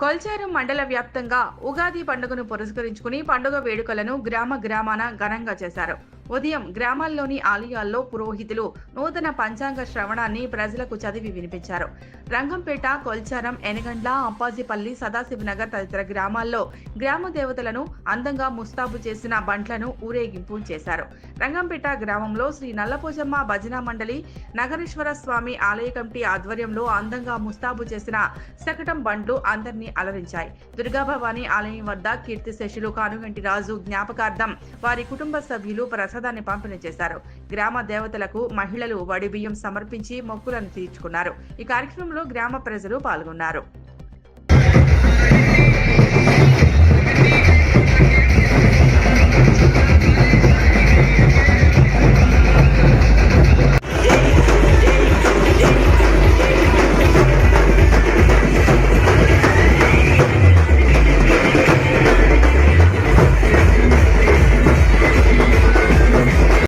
కొల్చారం మండల వ్యాప్తంగా ఉగాది పండుగను పురస్కరించుకుని పండుగ వేడుకలను గ్రామాన ఘనంగా చేశారు. ఉదయం గ్రామాల్లోని ఆలయాల్లో పురోహితులు నూతన పంచాంగ శ్రవణాన్ని ప్రజలకు చదివి వినిపించారు. రంగంపేట, కొల్చారం, ఎనగండ్ల, అప్పాజిపల్లి, సదాశివనగర్ తదితర గ్రామాల్లో గ్రామ దేవతలను అందంగా ముస్తాబు చేసిన బండ్లను ఊరేగింపు చేశారు. రంగంపేట గ్రామంలో శ్రీ నల్లపోచమ్మ భజన మండలి, నగరేశ్వర స్వామి ఆలయ కమిటీ ఆధ్వర్యంలో అందంగా ముస్తాబు చేసిన శకటం బండ్లు అందరినీ అలరించాయి. దుర్గాభవాని ఆలయం వద్ద కీర్తిశేషులు కానుగంటి రాజు జ్ఞాపకార్థం వారి కుటుంబ సభ్యులు ప్రసాదాన్ని పంపిణీ చేశారు. గ్రామ దేవతలకు మహిళలు వడిబియ్యం సమర్పించి మొక్కులను తీర్చుకున్నారు. ఈ కార్యక్రమంలో గ్రామ ప్రజలు పాల్గొన్నారు.